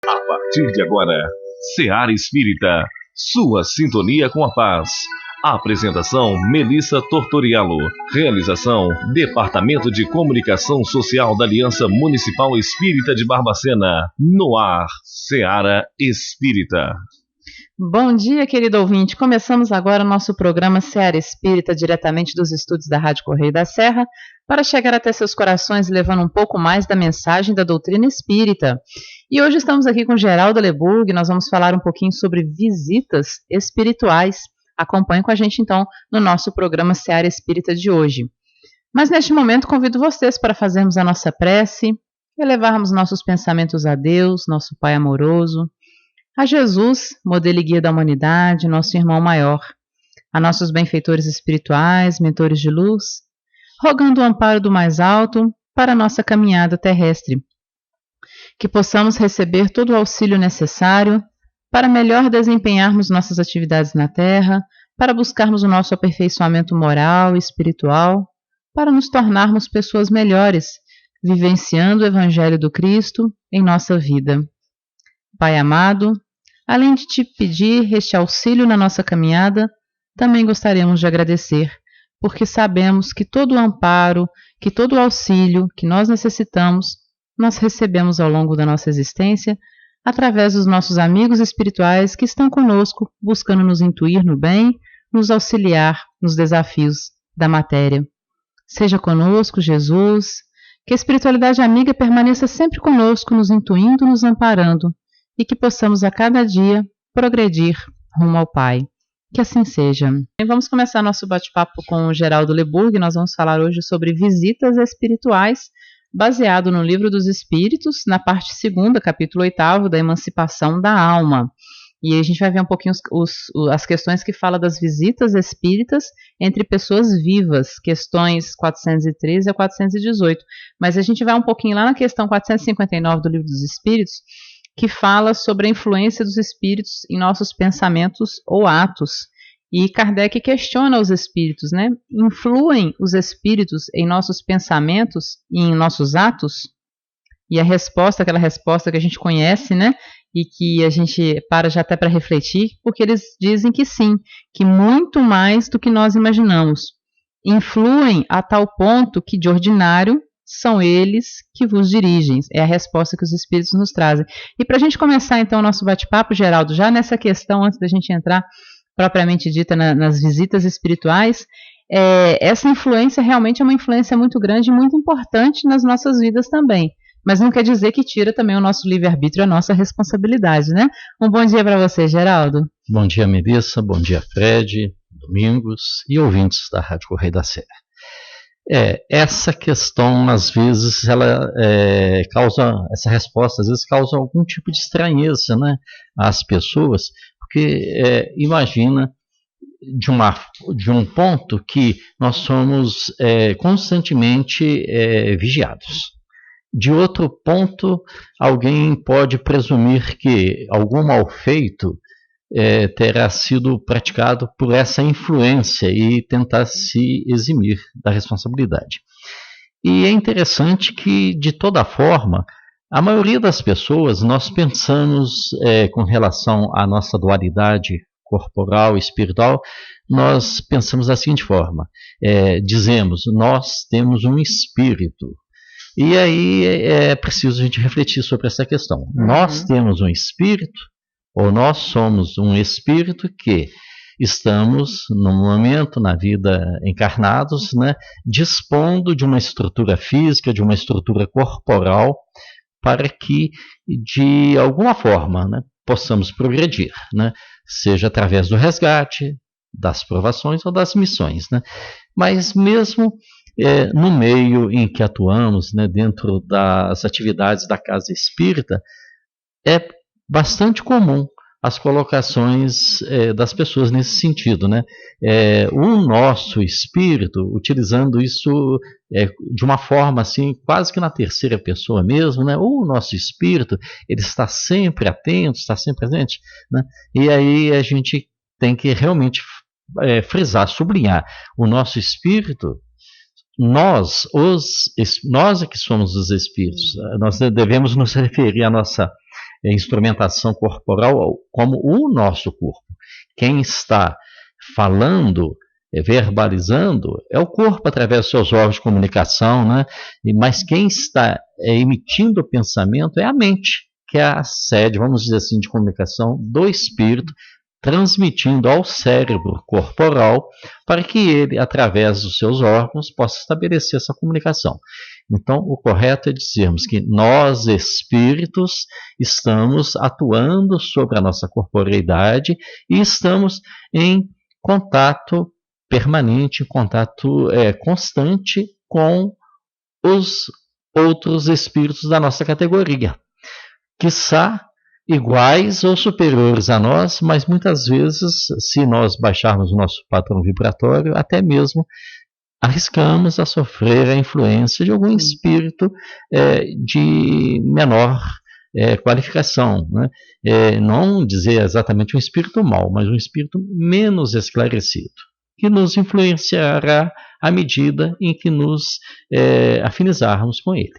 A partir de agora, Seara Espírita, sua sintonia com a paz. Apresentação: Melissa Tortoriello. Realização: Departamento de Comunicação Social da Aliança Municipal Espírita de Barbacena. No ar, Seara Espírita. Bom dia, querido ouvinte. Começamos agora o nosso programa Seara Espírita, diretamente dos estúdios da Rádio Correio da Serra, para chegar até seus corações levando um pouco mais da mensagem da doutrina espírita. E hoje estamos aqui com Geraldo Leburg e nós vamos falar um pouquinho sobre visitas espirituais. Acompanhe com a gente, então, no nosso programa Seara Espírita de hoje. Mas, neste momento, convido vocês para fazermos a nossa prece, elevarmos nossos pensamentos a Deus, nosso Pai amoroso, a Jesus, modelo e guia da humanidade, nosso irmão maior, a nossos benfeitores espirituais, mentores de luz, rogando o amparo do mais alto para a nossa caminhada terrestre, que possamos receber todo o auxílio necessário para melhor desempenharmos nossas atividades na Terra, para buscarmos o nosso aperfeiçoamento moral e espiritual, para nos tornarmos pessoas melhores, vivenciando o Evangelho do Cristo em nossa vida. Pai amado, além de te pedir este auxílio na nossa caminhada, também gostaríamos de agradecer, porque sabemos que todo o amparo, que todo o auxílio que nós necessitamos, nós recebemos ao longo da nossa existência, através dos nossos amigos espirituais que estão conosco, buscando nos intuir no bem, nos auxiliar nos desafios da matéria. Seja conosco, Jesus, que a espiritualidade amiga permaneça sempre conosco, nos intuindo, nos amparando, e que possamos a cada dia progredir rumo ao Pai. Que assim seja. E vamos começar nosso bate-papo com o Geraldo Leburg. Nós vamos falar hoje sobre visitas espirituais, baseado no Livro dos Espíritos, na parte 2ª, capítulo 8º, da Emancipação da Alma. E a gente vai ver um pouquinho as questões que fala das visitas espíritas entre pessoas vivas, questões 413 a 418. Mas a gente vai um pouquinho lá na questão 459 do Livro dos Espíritos, que fala sobre a influência dos espíritos em nossos pensamentos ou atos. E Kardec questiona os espíritos, né? Influem os espíritos em nossos pensamentos e em nossos atos? E a resposta, aquela resposta que a gente conhece, né? E que a gente para já até para refletir, porque eles dizem que sim, que muito mais do que nós imaginamos. Influem a tal ponto que, de ordinário, são eles que vos dirigem. É a resposta que os espíritos nos trazem. E para a gente começar, então, o nosso bate-papo, Geraldo, já nessa questão, antes da gente entrar propriamente dita nas visitas espirituais, essa influência realmente é uma influência muito grande e muito importante nas nossas vidas também. Mas não quer dizer que tira também o nosso livre-arbítrio, a nossa responsabilidade, né? Um bom dia para você, Geraldo. Bom dia, Melissa. Bom dia, Fred, Domingos e ouvintes da Rádio Correio da Serra. Essa questão, às vezes, ela causa, essa resposta, às vezes, causa algum tipo de estranheza, né, às pessoas, porque imagina de um ponto que nós somos constantemente vigiados. De outro ponto, alguém pode presumir que algum mal feito terá sido praticado por essa influência e tentar se eximir da responsabilidade. E é interessante que, de toda forma, a maioria das pessoas, nós pensamos com relação à nossa dualidade corporal e espiritual, nós pensamos da seguinte forma, dizemos, nós temos um espírito. E aí é preciso a gente refletir sobre essa questão. Nós temos um espírito, ou nós somos um espírito que estamos, no momento, na vida encarnados, né, dispondo de uma estrutura física, de uma estrutura corporal, para que, de alguma forma, né, possamos progredir, né, seja através do resgate, das provações ou das missões. Né. Mas mesmo no meio em que atuamos, né, dentro das atividades da casa espírita, é bastante comum as colocações das pessoas nesse sentido, né? O nosso espírito, utilizando isso de uma forma assim, quase que na terceira pessoa mesmo, né? O nosso espírito, ele está sempre atento, está sempre presente, né? E aí a gente tem que realmente frisar, sublinhar, o nosso espírito. Nós é que somos os espíritos. Nós devemos nos referir à nossa instrumentação corporal como o nosso corpo. Quem está falando, verbalizando, é o corpo através dos seus órgãos de comunicação, né? Mas quem está emitindo o pensamento é a mente, que é a sede, vamos dizer assim, de comunicação do espírito, transmitindo ao cérebro corporal para que ele, através dos seus órgãos, possa estabelecer essa comunicação. Então, o correto é dizermos que nós, espíritos, estamos atuando sobre a nossa corporeidade e estamos em contato permanente, em contato constante com os outros espíritos da nossa categoria, quiçá iguais ou superiores a nós, mas muitas vezes, se nós baixarmos o nosso padrão vibratório, até mesmo arriscamos a sofrer a influência de algum espírito de menor qualificação, né? Não dizer exatamente um espírito mau, mas um espírito menos esclarecido, que nos influenciará à medida em que nos afinizarmos com ele.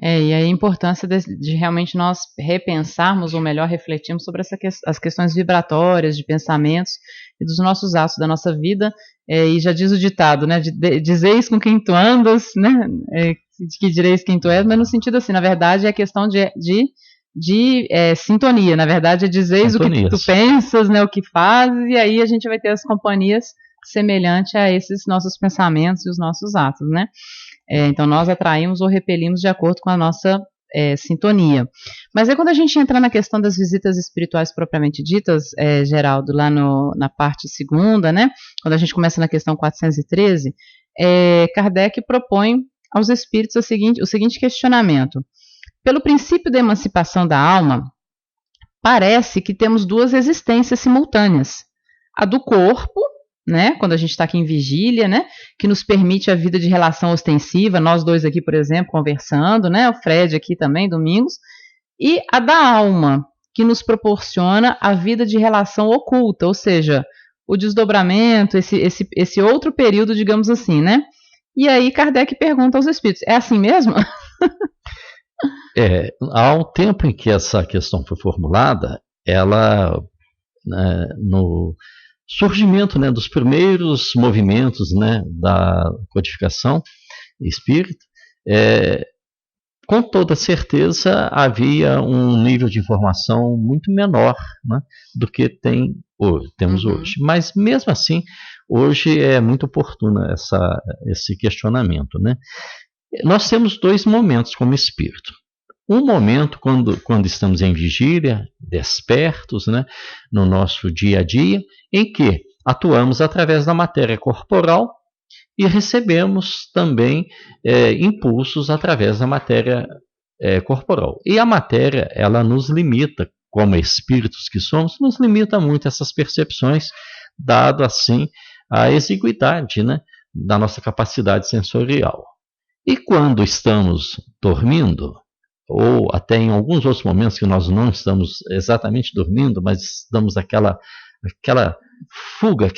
E a importância de realmente nós repensarmos, ou melhor, refletirmos sobre as questões vibratórias, de pensamentos e dos nossos atos da nossa vida. E já diz o ditado, né? Dizeis com quem tu andas, né? Que direis quem tu és, mas no sentido assim, na verdade, é questão de sintonia. Na verdade, é dizeis o que tu pensas, né? O que fazes, e aí a gente vai ter as companhias semelhantes a esses nossos pensamentos e os nossos atos, né? Então, nós atraímos ou repelimos de acordo com a nossa sintonia. Mas aí, quando a gente entra na questão das visitas espirituais propriamente ditas, Geraldo, lá na parte segunda, né, quando a gente começa na questão 413, Kardec propõe aos espíritos o seguinte questionamento. Pelo princípio da emancipação da alma, parece que temos duas existências simultâneas. A do corpo, né, quando a gente está aqui em vigília, né, que nos permite a vida de relação ostensiva, nós dois aqui, por exemplo, conversando, né, o Fred aqui também, Domingos, e a da alma, que nos proporciona a vida de relação oculta, ou seja, o desdobramento, esse outro período, digamos assim, né? E aí Kardec pergunta aos espíritos, é assim mesmo? Ao tempo em que essa questão foi formulada, ela, no surgimento, né, dos primeiros movimentos, né, da codificação espírita, com toda certeza havia um nível de informação muito menor, né, do que temos hoje. Mas mesmo assim, hoje é muito oportuno esse questionamento, né? Nós temos dois momentos como espírito. Um momento quando estamos em vigília, despertos, né, no nosso dia a dia, em que atuamos através da matéria corporal e recebemos também impulsos através da matéria corporal. E a matéria, ela nos limita, como espíritos que somos, nos limita muito essas percepções, dado assim a exiguidade, né, da nossa capacidade sensorial. E quando estamos dormindo, ou até em alguns outros momentos que nós não estamos exatamente dormindo, mas estamos aquela fuga,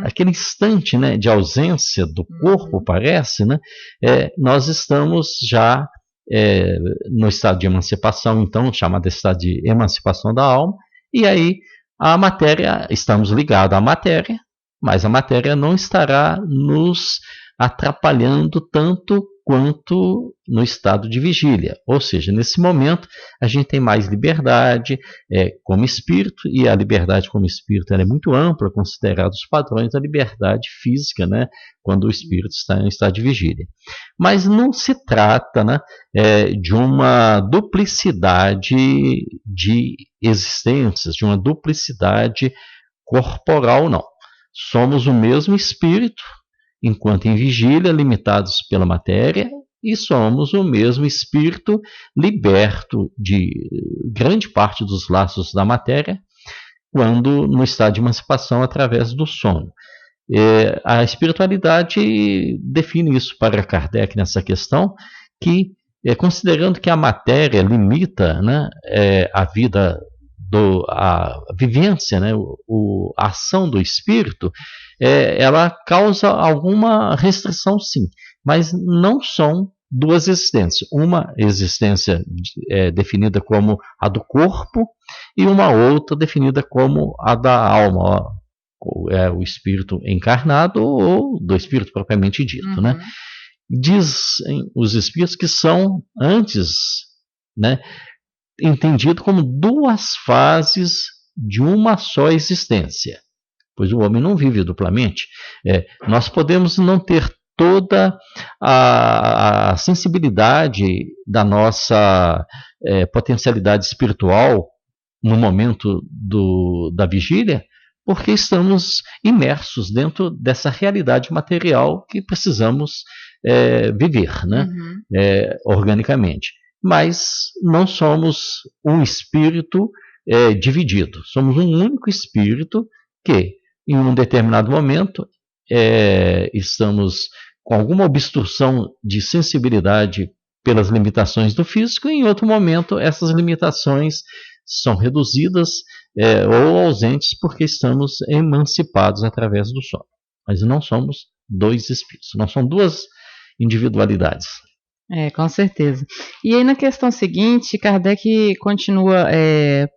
aquele instante, né, de ausência do corpo, parece, né, nós estamos já no estado de emancipação, então, chamado estado de emancipação da alma, e aí a matéria, estamos ligados à matéria, mas a matéria não estará nos atrapalhando tanto quanto no estado de vigília. Ou seja, nesse momento a gente tem mais liberdade como espírito, e a liberdade como espírito ela é muito ampla, considerado os padrões da liberdade física, né, quando o espírito está em estado de vigília. Mas não se trata, né, de uma duplicidade de existências, de uma duplicidade corporal, não. Somos o mesmo espírito, enquanto em vigília, limitados pela matéria, e somos o mesmo espírito liberto de grande parte dos laços da matéria, quando no estado de emancipação através do sono. A espiritualidade define isso para Kardec nessa questão, que considerando que a matéria limita, né, a vida, a vivência, né, a ação do espírito, ela causa alguma restrição, sim, mas não são duas existências. Uma existência definida como a do corpo e uma outra definida como a da alma, o espírito encarnado ou do espírito propriamente dito, né? Dizem os espíritos que são antes, né, entendido como duas fases de uma só existência, pois o homem não vive duplamente. Nós podemos não ter toda a sensibilidade da nossa potencialidade espiritual no momento da vigília, porque estamos imersos dentro dessa realidade material que precisamos viver, né? Organicamente. Mas não somos um espírito dividido. Somos um único espírito que, em um determinado momento, estamos com alguma obstrução de sensibilidade pelas limitações do físico, e em outro momento essas limitações são reduzidas ou ausentes porque estamos emancipados através do sono. Mas não somos dois espíritos, não são duas individualidades. Com certeza. E aí na questão seguinte, Kardec continua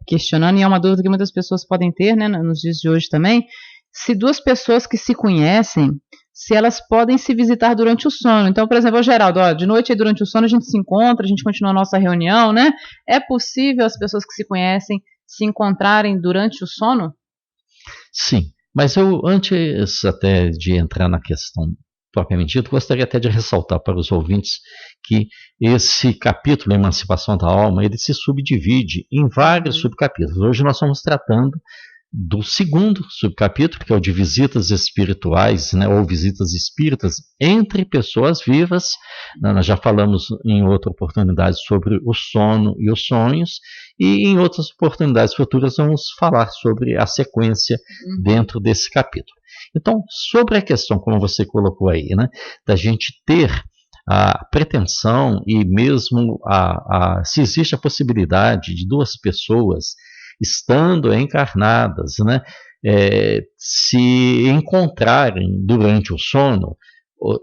questionando, e é uma dúvida que muitas pessoas podem ter, né, nos dias de hoje também, se duas pessoas que se conhecem, se elas podem se visitar durante o sono. Então, por exemplo, Geraldo, de noite aí durante o sono a gente se encontra, a gente continua a nossa reunião, né? É possível as pessoas que se conhecem se encontrarem durante o sono? Sim, mas eu, antes até de entrar na questão propriamente dito, gostaria até de ressaltar para os ouvintes que esse capítulo, Emancipação da Alma, ele se subdivide em vários subcapítulos. Hoje nós estamos tratando do segundo subcapítulo, que é o de visitas espirituais, né, ou visitas espíritas entre pessoas vivas. Nós já falamos em outra oportunidade sobre o sono e os sonhos, e em outras oportunidades futuras vamos falar sobre a sequência dentro desse capítulo. Então, sobre a questão, como você colocou aí, né, da gente ter a pretensão e mesmo se existe a possibilidade de duas pessoas estando encarnadas, né, se encontrarem durante o sono,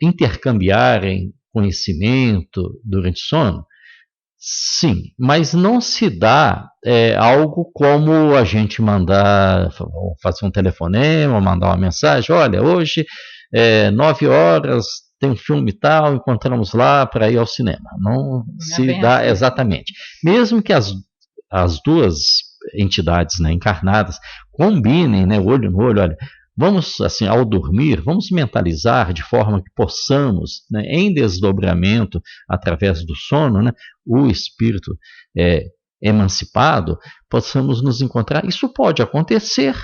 intercambiarem conhecimento durante o sono, sim, mas não se dá algo como a gente mandar, fazer um telefonema, mandar uma mensagem, olha, hoje 9 horas tem um filme tal, encontramos lá para ir ao cinema. Não se dá assim. Exatamente. Mesmo que as duas entidades, né, encarnadas combinem, né, olho no olho, olha, vamos, assim, ao dormir, vamos mentalizar de forma que possamos, né, em desdobramento, através do sono, né, o espírito emancipado, possamos nos encontrar. Isso pode acontecer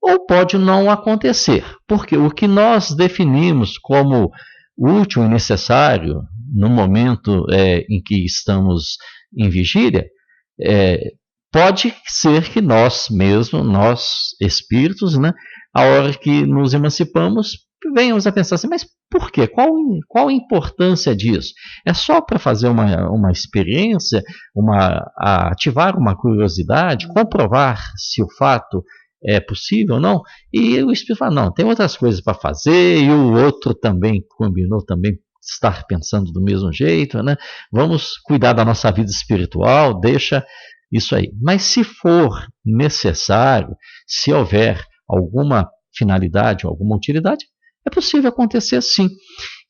ou pode não acontecer, porque o que nós definimos como útil e necessário no momento em que estamos em vigília, pode ser que nós mesmos, nós espíritos, né, a hora que nos emancipamos, venhamos a pensar assim, mas por quê? Qual a importância disso? É só para fazer uma experiência, ativar uma curiosidade, comprovar se o fato é possível ou não? E o espírito fala, não, tem outras coisas para fazer, e o outro também combinou também estar pensando do mesmo jeito, né? Vamos cuidar da nossa vida espiritual, deixa isso aí. Mas se for necessário, se houver alguma finalidade, alguma utilidade, é possível acontecer sim.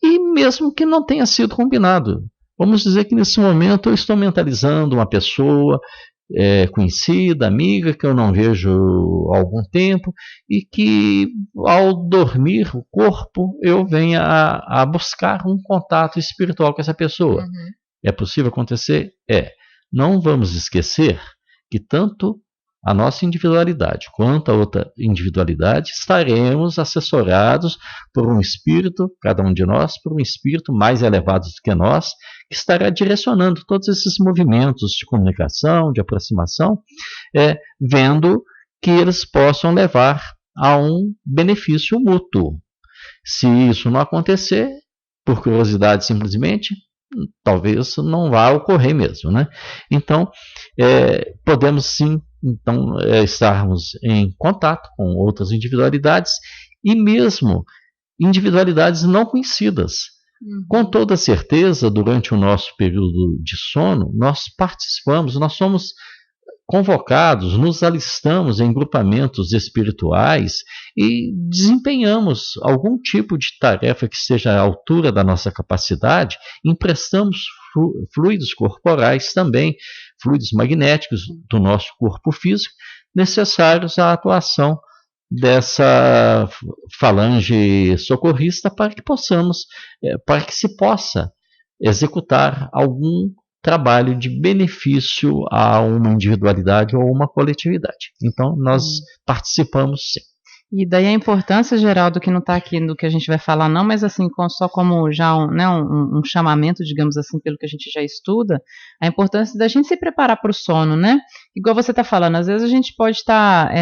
E mesmo que não tenha sido combinado. Vamos dizer que nesse momento eu estou mentalizando uma pessoa conhecida, amiga, que eu não vejo há algum tempo, e que ao dormir o corpo eu venha a buscar um contato espiritual com essa pessoa. É possível acontecer? Não vamos esquecer que tanto a nossa individualidade quanto a outra individualidade estaremos assessorados por um espírito, cada um de nós, por um espírito mais elevado do que nós, que estará direcionando todos esses movimentos de comunicação, de aproximação, vendo que eles possam levar a um benefício mútuo. Se isso não acontecer, por curiosidade simplesmente, talvez não vá ocorrer mesmo, né? Então, podemos sim estarmos em contato com outras individualidades e mesmo individualidades não conhecidas. Com toda certeza, durante o nosso período de sono, nós participamos, nós somos convocados, nos alistamos em grupamentos espirituais e desempenhamos algum tipo de tarefa que seja à altura da nossa capacidade, emprestamos fluidos corporais também, fluidos magnéticos do nosso corpo físico, necessários à atuação dessa falange socorrista para que se possa executar algum trabalho de benefício a uma individualidade ou uma coletividade. Então, nós participamos sim. E daí a importância, Geraldo, que não está aqui no que a gente vai falar não, mas assim, só como já um chamamento, digamos assim, pelo que a gente já estuda, a importância da gente se preparar para o sono, né? Igual você está falando, às vezes a gente pode estar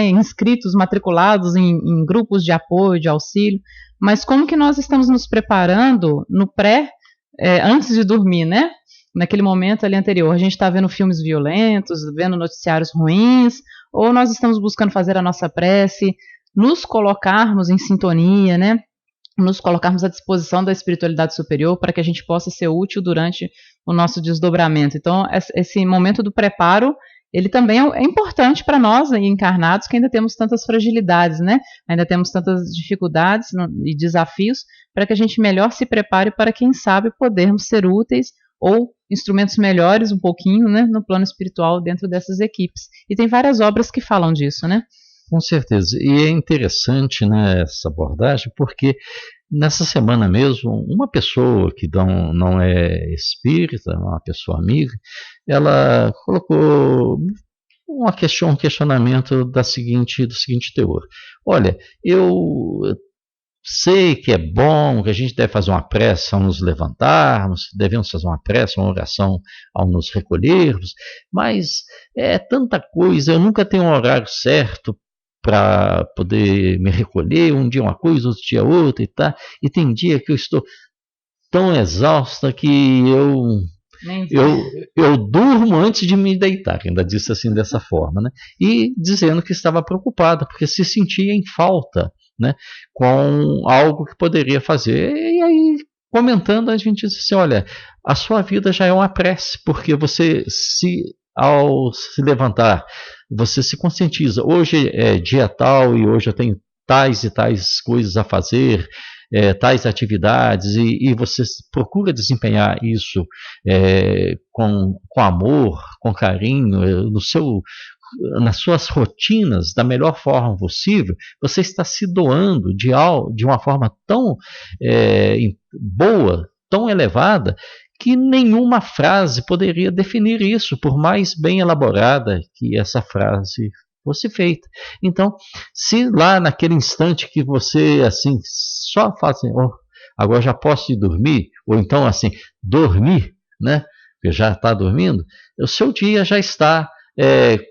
inscritos, matriculados em grupos de apoio, de auxílio, mas como que nós estamos nos preparando no antes de dormir, né? Naquele momento ali anterior, a gente está vendo filmes violentos, vendo noticiários ruins, ou nós estamos buscando fazer a nossa prece, nos colocarmos em sintonia, né? Nos colocarmos à disposição da espiritualidade superior para que a gente possa ser útil durante o nosso desdobramento. Então, esse momento do preparo, ele também é importante para nós encarnados que ainda temos tantas fragilidades, né? Ainda temos tantas dificuldades e desafios para que a gente melhor se prepare para, quem sabe, podermos ser úteis ou instrumentos melhores um pouquinho, né, no plano espiritual dentro dessas equipes. E tem várias obras que falam disso, né? Com certeza. E é interessante, né, essa abordagem, porque nessa semana mesmo, uma pessoa que não é espírita, uma pessoa amiga, ela colocou um questionamento do seguinte teor. Olha, eu sei que é bom, que a gente deve fazer uma prece ao nos levantarmos, devemos fazer uma prece, uma oração ao nos recolhermos, mas é tanta coisa, eu nunca tenho um horário certo para poder me recolher, um dia uma coisa, outro dia outra e tal, e tem dia que eu estou tão exausta que eu durmo antes de me deitar, ainda disse assim dessa forma, né? E dizendo que estava preocupada, porque se sentia em falta, né, com algo que poderia fazer. E aí, comentando, a gente disse assim, olha, a sua vida já é uma prece, porque você ao se levantar, você se conscientiza, hoje é dia tal e hoje eu tenho tais e tais coisas a fazer, tais atividades, e você procura desempenhar isso com amor, com carinho, nas suas rotinas da melhor forma possível, você está se doando de uma forma tão boa, tão elevada, que nenhuma frase poderia definir isso, por mais bem elaborada que essa frase fosse feita. Então, se lá naquele instante que você assim só fala assim, agora já posso ir dormir, ou então assim, dormir, né? Porque já está dormindo, o seu dia já está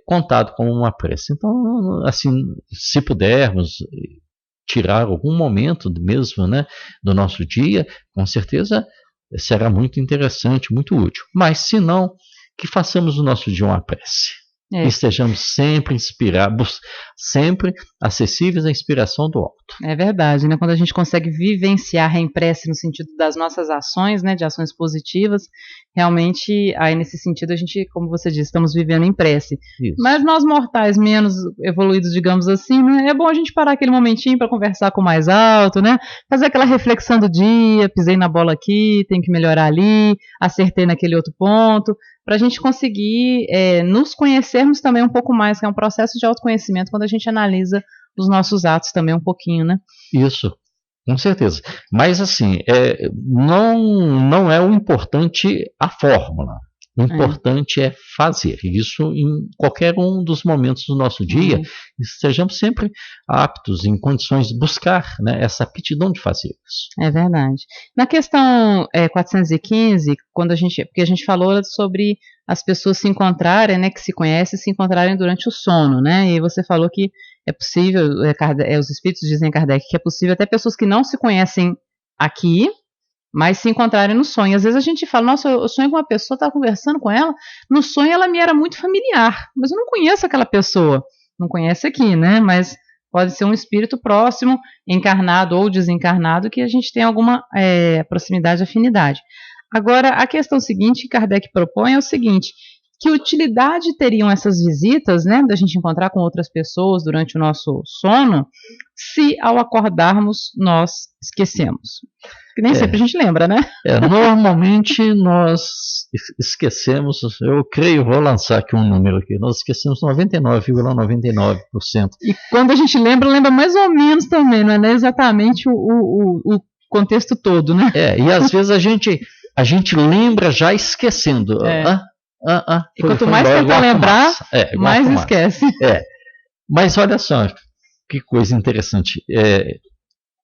contado como uma prece. Então, assim, se pudermos tirar algum momento mesmo, né, do nosso dia, com certeza será muito interessante, muito útil. Mas, se não, que façamos o nosso dia uma prece. Estejamos sempre inspirados, sempre acessíveis à inspiração do alto. É verdade, né? Quando a gente consegue vivenciar a prece no sentido das nossas ações, né, de ações positivas, realmente, aí nesse sentido a gente, como você disse, estamos vivendo em prece. Isso. Mas nós mortais menos evoluídos, digamos assim, né, é bom a gente parar aquele momentinho para conversar com o mais alto, né? Fazer aquela reflexão do dia, pisei na bola aqui, tem que melhorar ali, acertei naquele outro ponto, para a gente conseguir nos conhecermos também um pouco mais, que é um processo de autoconhecimento quando a gente analisa os nossos atos também um pouquinho, né? Isso, com certeza. Mas assim, não é o importante a fórmula. O importante é fazer. Isso em qualquer um dos momentos do nosso dia, estejamos sempre aptos, em condições de buscar, né, essa aptidão de fazer isso. É verdade. Na questão 415, porque a gente falou sobre as pessoas se encontrarem, né, que se conhecem, se encontrarem durante o sono, né, e você falou que é possível, os espíritos dizem a Kardec que é possível até pessoas que não se conhecem aqui, mas se encontrarem no sonho. Às vezes a gente fala, nossa, eu sonho com uma pessoa, estava conversando com ela, no sonho ela me era muito familiar, mas eu não conheço aquela pessoa, não conhece aqui, né, mas Pode ser um espírito próximo, encarnado ou desencarnado, que a gente tem alguma proximidade, afinidade. Agora, a questão seguinte que Kardec propõe é o seguinte: que utilidade teriam essas visitas, né, da gente encontrar com outras pessoas durante o nosso sono, se ao acordarmos nós esquecemos? Que nem sempre a gente lembra, né? Normalmente nós esquecemos, eu creio, vou lançar aqui um número aqui, nós esquecemos 99,99%. E quando a gente lembra mais ou menos também, não é exatamente o contexto todo, né? E às vezes a gente lembra já esquecendo. E quanto mais tentar lembrar, mais esquece. Mas olha só, que coisa interessante.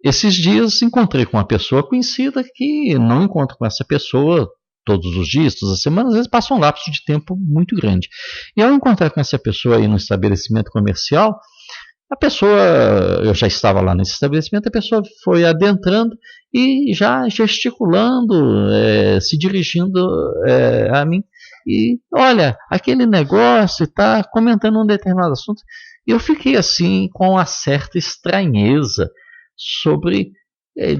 Esses dias encontrei com uma pessoa conhecida que não encontro com essa pessoa todos os dias, todas as semanas, às vezes passa um lapso de tempo muito grande. E ao encontrar com essa pessoa aí no estabelecimento comercial, a pessoa, eu já estava lá nesse estabelecimento, a pessoa foi adentrando e já gesticulando, se dirigindo a mim. E olha, aquele negócio, está comentando um determinado assunto. E eu fiquei assim com uma certa estranheza sobre,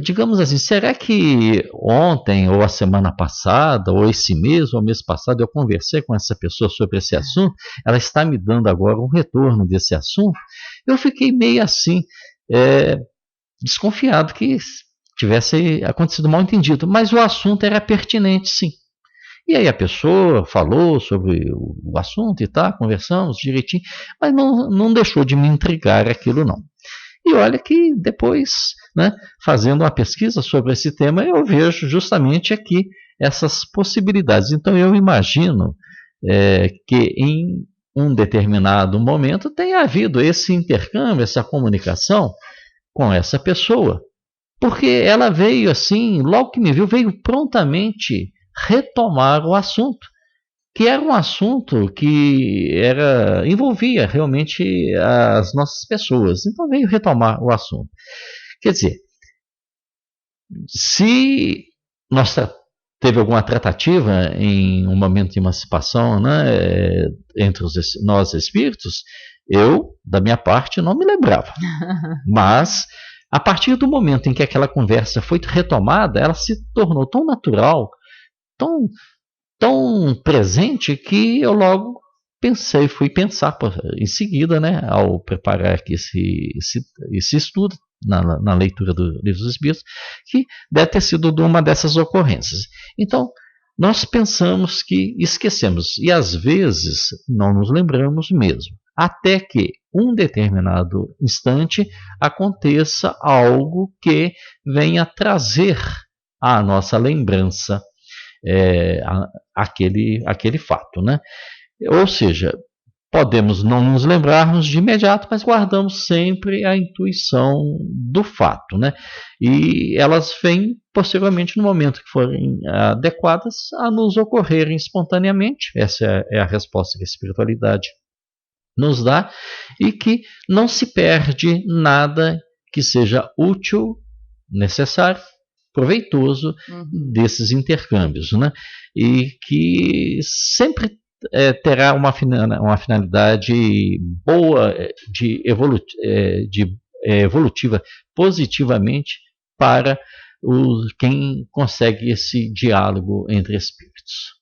digamos assim, será que ontem, ou a semana passada, ou esse mês, ou mês passado, eu conversei com essa pessoa sobre esse assunto, ela está me dando agora um retorno desse assunto? Eu fiquei meio assim, desconfiado que tivesse acontecido mal entendido, mas o assunto era pertinente, sim. E aí a pessoa falou sobre o assunto e tá, conversamos direitinho, mas não deixou de me intrigar aquilo não. E olha que depois, né, fazendo uma pesquisa sobre esse tema, eu vejo justamente aqui essas possibilidades. Então eu imagino que em um determinado momento tenha havido esse intercâmbio, essa comunicação com essa pessoa. Porque ela veio assim, logo que me viu, veio prontamente retomar o assunto, que era um assunto que envolvia realmente as nossas pessoas. Então veio retomar o assunto. Quer dizer, se nós teve alguma tratativa em um momento de emancipação, né, entre nós espíritos, eu, da minha parte, não me lembrava. Mas, a partir do momento em que aquela conversa foi retomada, ela se tornou tão natural, tão presente, que eu logo fui pensar em seguida, né, ao preparar aqui esse estudo, na leitura do Livro dos Espíritos, que deve ter sido de uma dessas ocorrências. Então, nós pensamos que esquecemos, e às vezes não nos lembramos mesmo, até que um determinado instante aconteça algo que venha trazer à nossa lembrança aquele fato, né? Ou seja, podemos não nos lembrarmos de imediato, mas guardamos sempre a intuição do fato, né? E elas vêm posteriormente, no momento que forem adequadas, a nos ocorrerem espontaneamente. Essa é a resposta que a espiritualidade nos dá, e que não se perde nada que seja útil, necessário, proveitoso desses intercâmbios, né? E que sempre terá uma finalidade boa, evolutiva positivamente para quem consegue esse diálogo entre espíritos.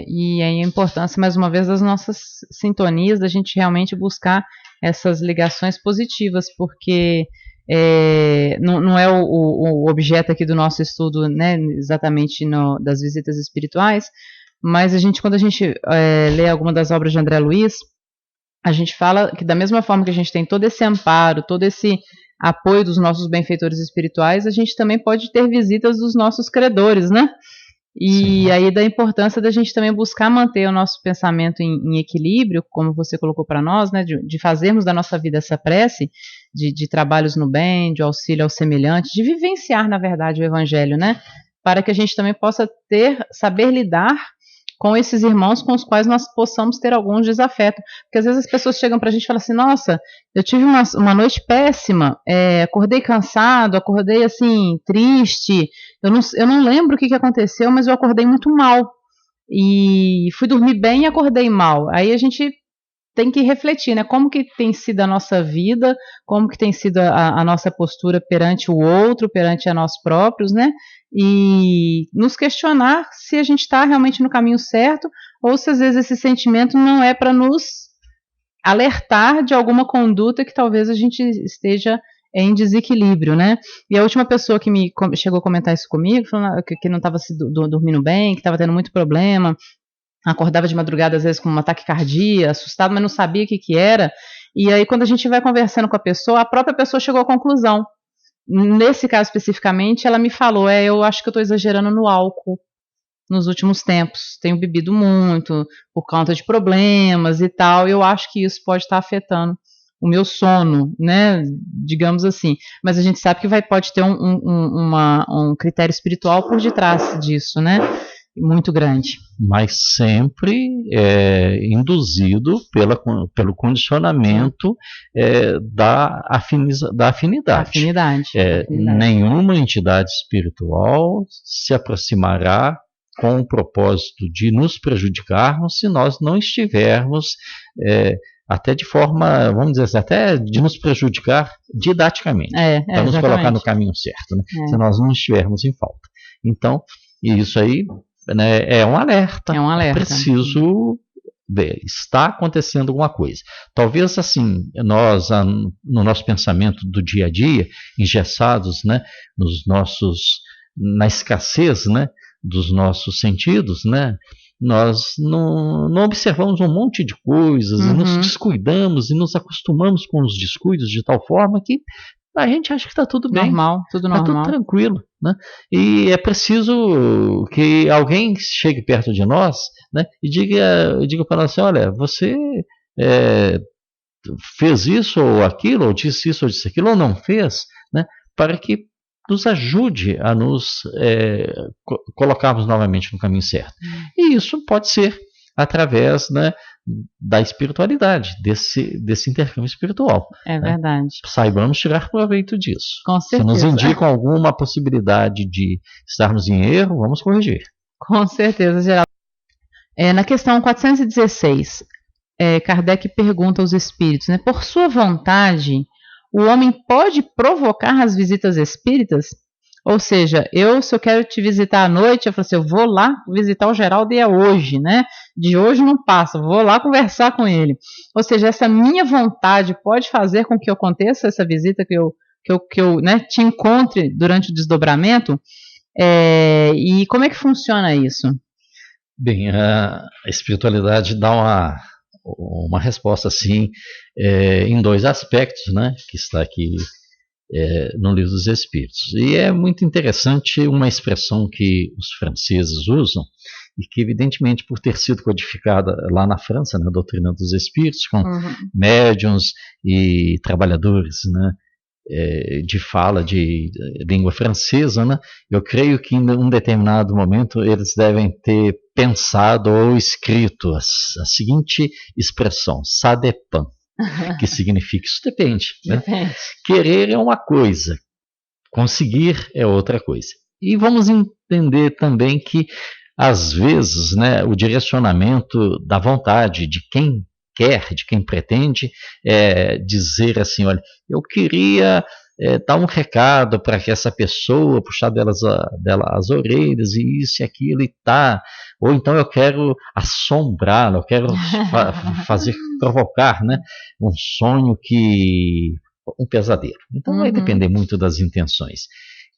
E aí a importância, mais uma vez, das nossas sintonias, da gente realmente buscar essas ligações positivas, porque não é o objeto aqui do nosso estudo, né, exatamente das visitas espirituais, mas quando a gente lê alguma das obras de André Luiz, a gente fala que da mesma forma que a gente tem todo esse amparo, todo esse apoio dos nossos benfeitores espirituais, a gente também pode ter visitas dos nossos credores, né? E sim, aí da importância da gente também buscar manter o nosso pensamento em equilíbrio, como você colocou para nós, né, de fazermos da nossa vida essa prece, de trabalhos no bem, de auxílio ao semelhante, de vivenciar, na verdade, o Evangelho, né, para que a gente também possa saber lidar com esses irmãos com os quais nós possamos ter algum desafeto. Porque às vezes as pessoas chegam para a gente e falam assim, nossa, eu tive uma noite péssima, acordei cansado, acordei assim, triste, eu não lembro o que aconteceu, mas eu acordei muito mal. E fui dormir bem e acordei mal. Aí a gente tem que refletir, né? Como que tem sido a nossa vida, como que tem sido a nossa postura perante o outro, perante a nós próprios, né? E nos questionar se a gente está realmente no caminho certo ou se às vezes esse sentimento não é para nos alertar de alguma conduta que talvez a gente esteja em desequilíbrio, né? E a última pessoa que chegou a comentar isso comigo, falando que não estava dormindo bem, que estava tendo muito problema, acordava de madrugada às vezes com um ataque cardíaco, assustado, mas não sabia o que era. E aí quando a gente vai conversando com a própria pessoa chegou à conclusão. Nesse caso especificamente, ela me falou, eu acho que eu estou exagerando no álcool nos últimos tempos, tenho bebido muito por conta de problemas e tal, eu acho que isso pode estar afetando o meu sono, né, digamos assim, mas a gente sabe que pode ter um critério espiritual por detrás disso, né, muito grande. Mas sempre induzido pelo condicionamento da afinidade. Nenhuma entidade espiritual se aproximará com o propósito de nos prejudicarmos se nós não estivermos, até de forma, vamos dizer assim, até de nos prejudicar didaticamente, para nos colocar no caminho certo, né? Se nós não estivermos em falta. Então, isso aí, né, é um alerta. É preciso ver, está acontecendo alguma coisa. Talvez assim, nós, no nosso pensamento do dia a dia, engessados, né, na escassez, né, dos nossos sentidos, né, nós não observamos um monte de coisas, e nos descuidamos e nos acostumamos com os descuidos de tal forma que a gente acha que está tudo bem. Tudo normal. Está tudo tranquilo, né? E é preciso que alguém chegue perto de nós, né, e diga para nós assim, olha, você fez isso ou aquilo, ou disse isso ou disse aquilo, ou não fez, né, para que nos ajude a nos colocarmos novamente no caminho certo. E isso pode ser através, né, da espiritualidade, desse intercâmbio espiritual. É verdade. Saibamos tirar proveito disso. Com certeza. Se nos indicam alguma possibilidade de estarmos em erro, vamos corrigir. Com certeza, Geraldo. Na questão 416, Kardec pergunta aos espíritos, né, por sua vontade, o homem pode provocar as visitas espíritas? Ou seja, se eu quero te visitar à noite, eu falo assim, eu vou lá visitar o Geraldo e é hoje, né? De hoje não passa, vou lá conversar com ele. Ou seja, essa minha vontade pode fazer com que aconteça essa visita, que eu né, te encontre durante o desdobramento? E como é que funciona isso? Bem, a espiritualidade dá uma resposta assim, em dois aspectos, né, que está aqui no Livro dos Espíritos. E é muito interessante uma expressão que os franceses usam, e que evidentemente por ter sido codificada lá na França, na doutrina dos Espíritos, com médiuns e trabalhadores, né, de fala de língua francesa, né, eu creio que em um determinado momento eles devem ter pensado ou escrito a seguinte expressão, ça dépend, que significa isso depende, né? Querer é uma coisa, conseguir é outra coisa. E vamos entender também que às vezes, né, o direcionamento da vontade de quem quer, de quem pretende, dizer assim, olha, eu queria dar um recado para que essa pessoa, puxar dela as orelhas e isso e aquilo e tá, ou então eu quero assombrá-la, eu quero provocar, né, um sonho um pesadelo. Então vai depender muito das intenções.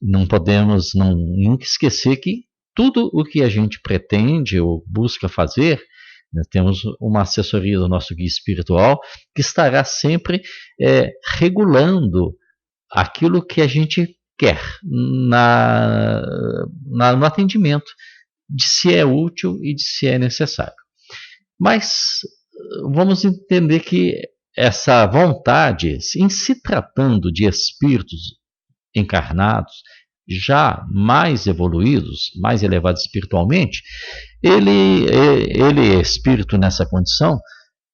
Não podemos nunca esquecer que tudo o que a gente pretende ou busca fazer, nós temos uma assessoria do nosso guia espiritual que estará sempre regulando aquilo que a gente quer no atendimento, de se é útil e de se é necessário. Mas vamos entender que essa vontade, em se tratando de espíritos encarnados, já mais evoluídos, mais elevados espiritualmente, ele espírito nessa condição,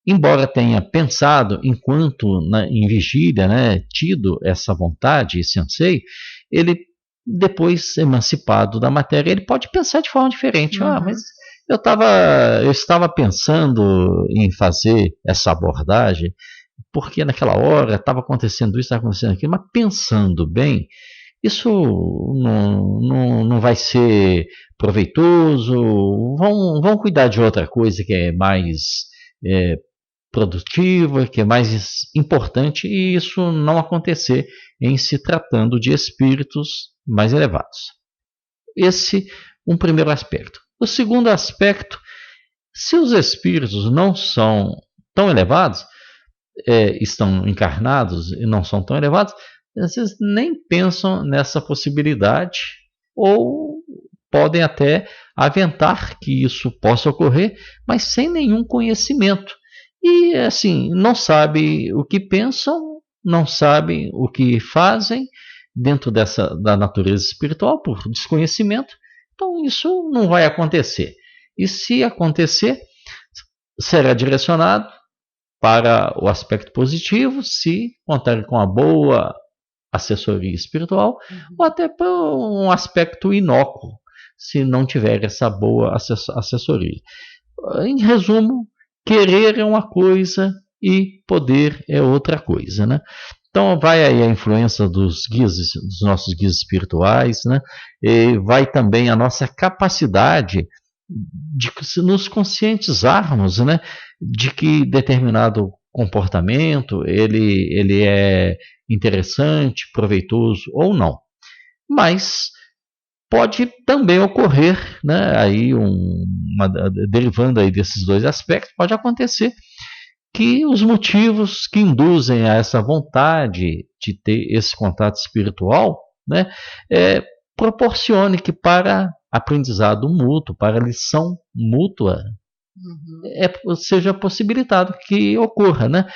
embora tenha pensado enquanto em vigília, né, tido essa vontade, esse anseio, ele depois emancipado da matéria, ele pode pensar de forma diferente. Mas Eu estava pensando em fazer essa abordagem, porque naquela hora estava acontecendo isso, estava acontecendo aquilo, mas pensando bem, isso não vai ser proveitoso, vão cuidar de outra coisa que é mais produtiva, que é mais importante, e isso não acontecer em se tratando de espíritos mais elevados. Esse um primeiro aspecto. O segundo aspecto, se os espíritos não são tão elevados, estão encarnados e não são tão elevados, vocês nem pensam nessa possibilidade ou podem até aventar que isso possa ocorrer, mas sem nenhum conhecimento. E assim, não sabem o que pensam, não sabem o que fazem dentro da natureza espiritual por desconhecimento. Então isso não vai acontecer. E se acontecer, será direcionado para o aspecto positivo, se contar com uma boa assessoria espiritual, ou até para um aspecto inócuo, se não tiver essa boa assessoria. Em resumo, querer é uma coisa e poder é outra coisa, né? Então vai aí a influência dos nossos guias espirituais, né? E vai também a nossa capacidade de nos conscientizarmos, né, de que determinado comportamento ele é interessante, proveitoso ou não. Mas pode também ocorrer, né, aí derivando aí desses dois aspectos, pode acontecer que os motivos que induzem a essa vontade de ter esse contato espiritual, né, proporcione que para aprendizado mútuo, para lição mútua, seja possibilitado que ocorra, né?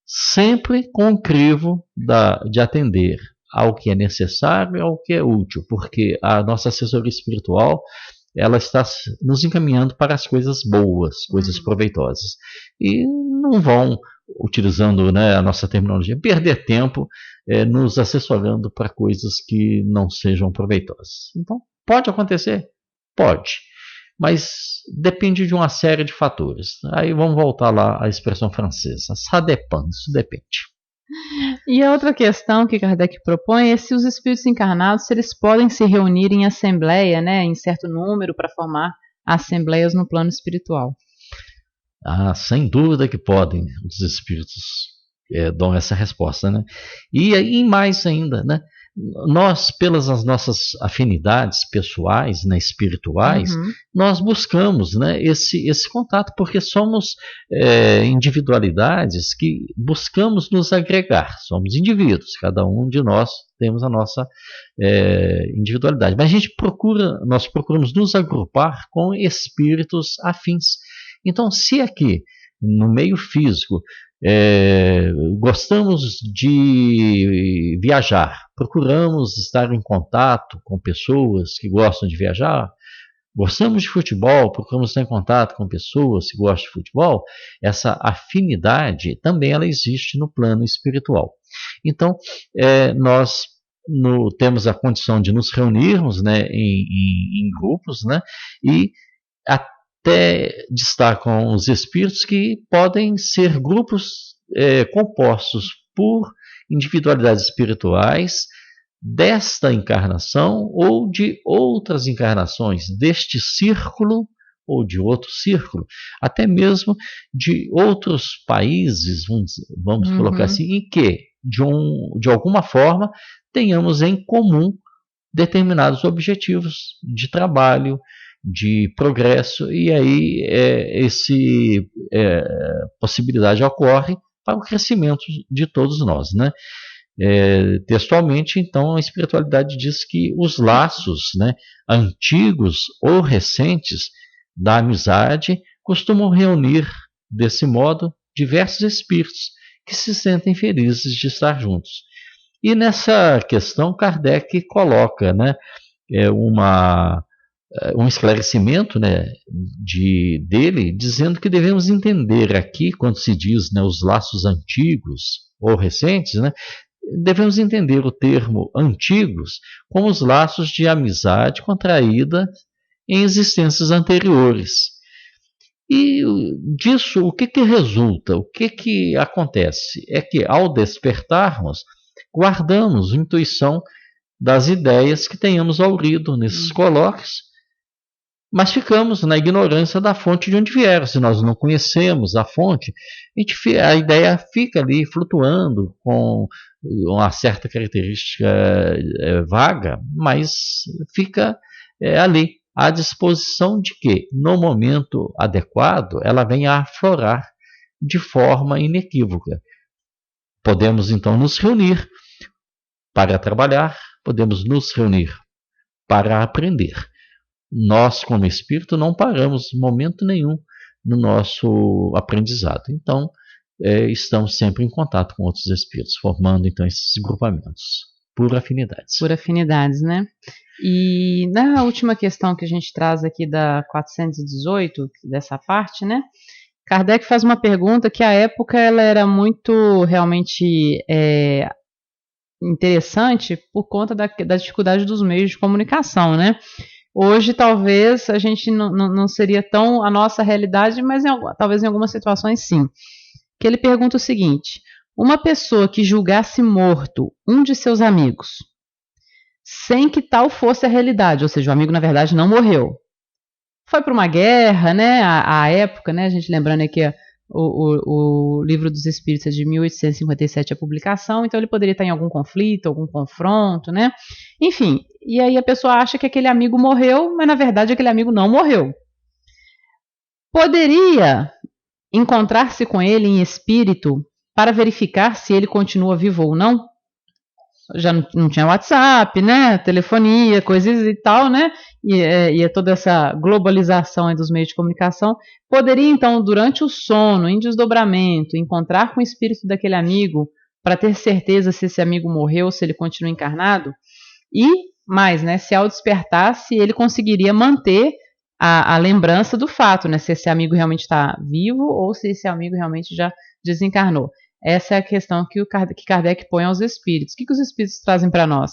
Sempre com o crivo de atender ao que é necessário e ao que é útil, porque a nossa assessoria espiritual ela está nos encaminhando para as coisas boas, coisas proveitosas. E não vão, utilizando, né, a nossa terminologia, perder tempo nos assessorando para coisas que não sejam proveitosas. Então, pode acontecer? Pode. Mas depende de uma série de fatores. Aí vamos voltar lá à expressão francesa. Ça dépend, isso depende. E a outra questão que Kardec propõe é se os espíritos encarnados se eles podem se reunir em assembleia, né, em certo número, para formar assembleias no plano espiritual. Sem dúvida que podem. Os espíritos dão essa resposta, né? E mais ainda, né? Nós, pelas as nossas afinidades pessoais, né, espirituais, nós buscamos, né, esse contato, porque somos individualidades que buscamos nos agregar, somos indivíduos, cada um de nós temos a nossa individualidade, mas nós procuramos nos agrupar com espíritos afins. Então, se aqui, no meio físico, gostamos de viajar, procuramos estar em contato com pessoas que gostam de viajar, gostamos de futebol, procuramos estar em contato com pessoas que gostam de futebol, essa afinidade também ela existe no plano espiritual. Então, nós temos a condição de nos reunirmos, né, em grupos, né, e até destacam os espíritos que podem ser grupos compostos por individualidades espirituais desta encarnação ou de outras encarnações, deste círculo ou de outro círculo, até mesmo de outros países, vamos colocar assim, em que, de alguma forma, tenhamos em comum determinados objetivos de trabalho, de progresso, e aí essa possibilidade ocorre para o crescimento de todos nós, né? Textualmente, então, a espiritualidade diz que os laços, né, antigos ou recentes da amizade costumam reunir, desse modo, diversos espíritos que se sentem felizes de estar juntos. E nessa questão, Kardec coloca, né, um esclarecimento, né, dele, dizendo que devemos entender aqui, quando se diz, né, os laços antigos ou recentes, né, devemos entender o termo antigos como os laços de amizade contraída em existências anteriores. E disso, o que resulta? O que acontece? É que, ao despertarmos, guardamos a intuição das ideias que tenhamos aurido nesses colóquios, mas ficamos na ignorância da fonte de onde vieram. Se nós não conhecemos a fonte, a ideia fica ali flutuando com uma certa característica vaga, mas fica ali à disposição de que, no momento adequado, ela venha a aflorar de forma inequívoca. Podemos, então, nos reunir para trabalhar, podemos nos reunir para aprender. Nós, como espírito, não paramos em momento nenhum no nosso aprendizado. Então, estamos sempre em contato com outros espíritos, formando, então, esses grupamentos por afinidades. Por afinidades, né? E na última questão que a gente traz aqui da 418, dessa parte, né? Kardec faz uma pergunta que à época ela era muito realmente interessante por conta da dificuldade dos meios de comunicação, né? Hoje talvez a gente não seria tão a nossa realidade, mas talvez em algumas situações sim. Que ele pergunta o seguinte: uma pessoa que julgasse morto um de seus amigos, sem que tal fosse a realidade, ou seja, o amigo na verdade não morreu, foi para uma guerra, né? A época, né? A gente lembrando aqui o Livro dos Espíritos é de 1857 a publicação, então ele poderia estar em algum conflito, algum confronto, né? Enfim, e aí a pessoa acha que aquele amigo morreu, mas na verdade aquele amigo não morreu. Poderia encontrar-se com ele em espírito para verificar se ele continua vivo ou não? Já não tinha WhatsApp, né? Telefonia, coisas e tal, né? E toda essa globalização dos meios de comunicação. Poderia, então, durante o sono, em desdobramento, encontrar com o espírito daquele amigo para ter certeza se esse amigo morreu, se ele continua encarnado? E mais, né? Se ao despertar, se ele conseguiria manter a lembrança do fato, né? Se esse amigo realmente está vivo ou se esse amigo realmente já desencarnou. Essa é a questão que Kardec põe aos espíritos. O que os espíritos trazem para nós?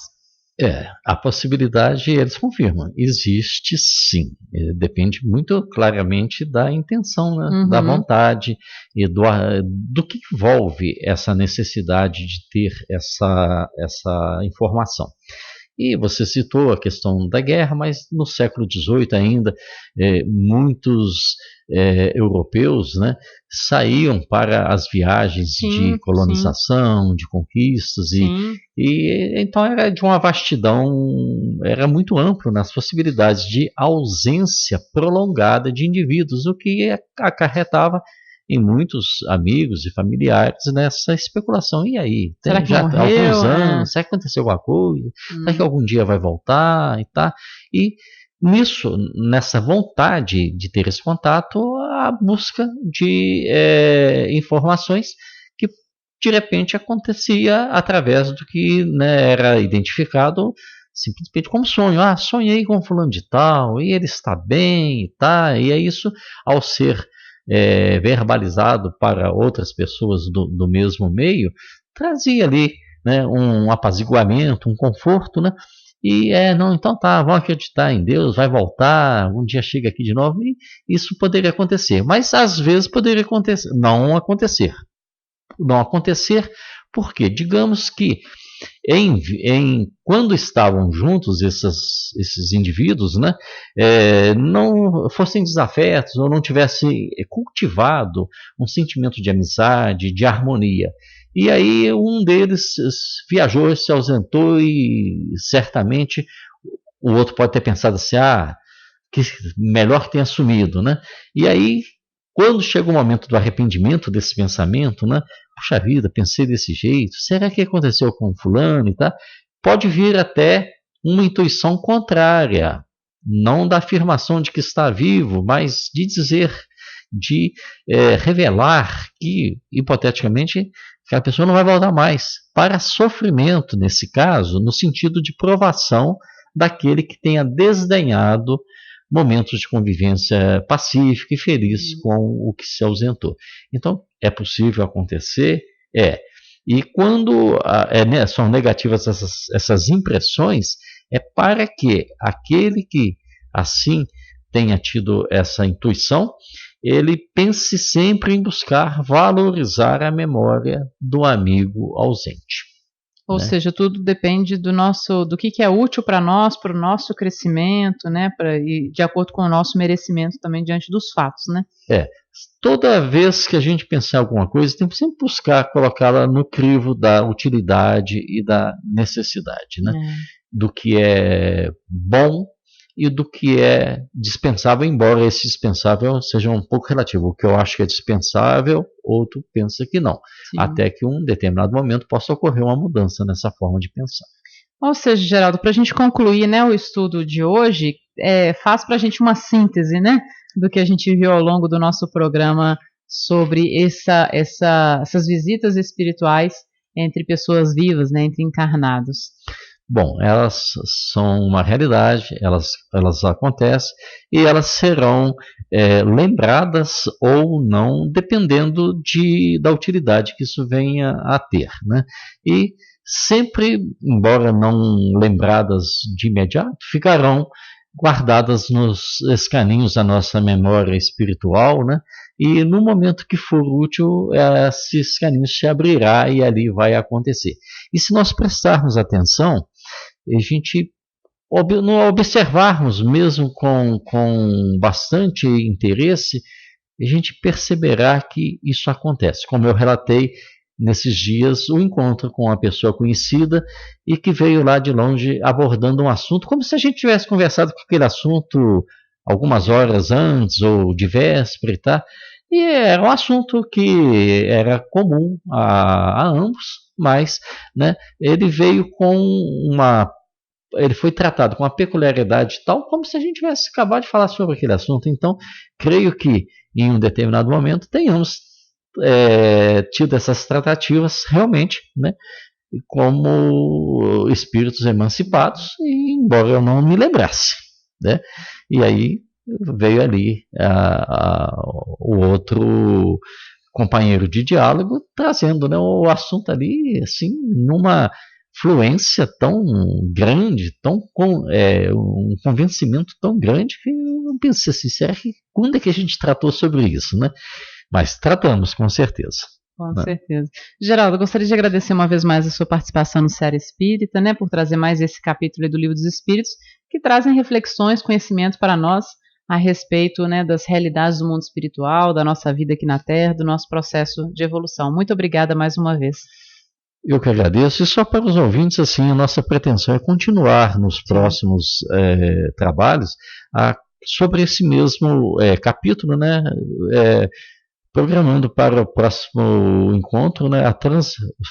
A possibilidade, eles confirmam, existe sim. Depende muito claramente da intenção, né? Da vontade e do que envolve essa necessidade de ter essa informação. E você citou a questão da guerra, mas no século XVIII ainda, muitos europeus, né, saíam para as viagens de colonização, de conquistas, e então era de uma vastidão, era muito amplo nas possibilidades de ausência prolongada de indivíduos, o que acarretava em muitos amigos e familiares nessa especulação. E aí? Será que já morreu, alguns anos, será que aconteceu alguma coisa? Será que algum dia vai voltar? E nessa vontade de ter esse contato, a busca de informações que de repente acontecia através do que, né, era identificado simplesmente como sonho. Sonhei com fulano de tal, e ele está bem, e é isso, ao ser verbalizado para outras pessoas do mesmo meio, trazia ali, né, um apaziguamento, um conforto, né? E então vão acreditar em Deus, vai voltar, um dia chega aqui de novo, e isso poderia acontecer. Mas às vezes poderia não acontecer. Não acontecer porque, digamos que quando estavam juntos esses indivíduos, né, não fossem desafetos ou não tivessem cultivado um sentimento de amizade, de harmonia. E aí um deles viajou, se ausentou e certamente o outro pode ter pensado assim, que melhor tenha sumido, né? E aí, quando chega o momento do arrependimento desse pensamento, né? Puxa vida, pensei desse jeito, será que aconteceu com fulano e tal? Pode vir até uma intuição contrária, não da afirmação de que está vivo, mas de dizer, de revelar que, hipoteticamente, que a pessoa não vai voltar mais, para sofrimento, nesse caso, no sentido de provação daquele que tenha desdenhado momentos de convivência pacífica e feliz com o que se ausentou. Então, é possível acontecer? E quando são negativas essas impressões, é para que aquele que assim tenha tido essa intuição, ele pense sempre em buscar valorizar a memória do amigo ausente. Ou seja, tudo depende do que é útil para nós, para o nosso crescimento, né? E de acordo com o nosso merecimento também diante dos fatos, né? Toda vez que a gente pensar em alguma coisa, tem que sempre buscar colocá-la no crivo da utilidade e da necessidade, né? Do que é bom e do que é dispensável, embora esse dispensável seja um pouco relativo. O que eu acho que é dispensável, outro pensa que não. Sim. Até que em um determinado momento possa ocorrer uma mudança nessa forma de pensar. Ou seja, Geraldo, para a gente concluir, né, o estudo de hoje, faz para a gente uma síntese, né, do que a gente viu ao longo do nosso programa sobre essas visitas espirituais entre pessoas vivas, né, entre encarnados. Bom, elas são uma realidade, elas acontecem e elas serão lembradas ou não, dependendo da utilidade que isso venha a ter, né? E sempre, embora não lembradas de imediato, ficarão guardadas nos escaninhos da nossa memória espiritual, né? E no momento que for útil, esse escaninho se abrirá e ali vai acontecer. E se nós prestarmos atenção, a gente não observarmos mesmo com bastante interesse, a gente perceberá que isso acontece. Como eu relatei nesses dias, o encontro com uma pessoa conhecida e que veio lá de longe abordando um assunto, como se a gente tivesse conversado com aquele assunto algumas horas antes ou de véspera e tal. E era um assunto que era comum a ambos, mas, né, ele foi tratado com uma peculiaridade tal, como se a gente tivesse acabado de falar sobre aquele assunto. Então, creio que em um determinado momento tenhamos tido essas tratativas realmente, né, como espíritos emancipados, e embora eu não me lembrasse, né, e aí veio ali o outro companheiro de diálogo trazendo, né, o assunto ali assim numa fluência tão grande, um convencimento tão grande, que eu pensei assim, quando é que a gente tratou sobre isso, né? Mas tratamos, com certeza. Com certeza. Geraldo, eu gostaria de agradecer uma vez mais a sua participação no Seara Espírita, né, por trazer mais esse capítulo do Livro dos Espíritos, que trazem reflexões, conhecimento para nós a respeito, né, das realidades do mundo espiritual, da nossa vida aqui na Terra, do nosso processo de evolução. Muito obrigada mais uma vez. Eu que agradeço, e só para os ouvintes, assim, a nossa pretensão é continuar nos próximos trabalhos sobre esse mesmo capítulo, né, programando para o próximo encontro, né,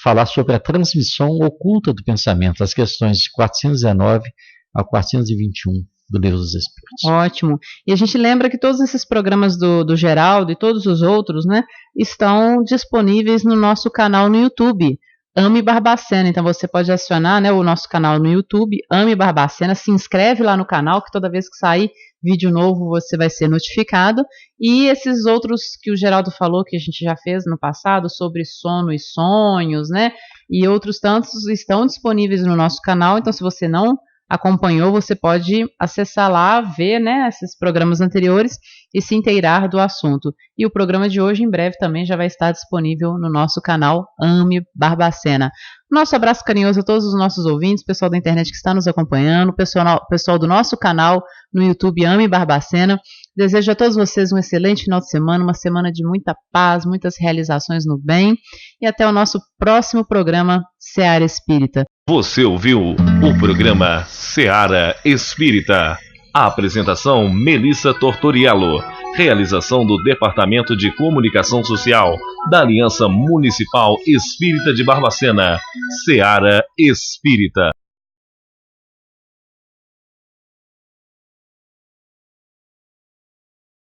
falar sobre a transmissão oculta do pensamento, as questões de 419 a 421 do Livro dos Espíritos. Ótimo. E a gente lembra que todos esses programas do Geraldo e todos os outros, né, estão disponíveis no nosso canal no YouTube, Ame Barbacena. Então você pode acionar, né, o nosso canal no YouTube, Ame Barbacena, se inscreve lá no canal, que toda vez que sair vídeo novo você vai ser notificado. E esses outros que o Geraldo falou, que a gente já fez no passado, sobre sono e sonhos, né, e outros tantos estão disponíveis no nosso canal. Então se você não acompanhou, você pode acessar lá, ver, né, esses programas anteriores e se inteirar do assunto. E o programa de hoje, em breve, também já vai estar disponível no nosso canal Ame Barbacena. Nosso abraço carinhoso a todos os nossos ouvintes, pessoal da internet que está nos acompanhando, pessoal do nosso canal no YouTube Ame Barbacena. Desejo a todos vocês um excelente final de semana, uma semana de muita paz, muitas realizações no bem, e até o nosso próximo programa Seara Espírita. Você ouviu o programa Seara Espírita. A apresentação Melissa Tortoriello. Realização do Departamento de Comunicação Social da Aliança Municipal Espírita de Barbacena. Seara Espírita.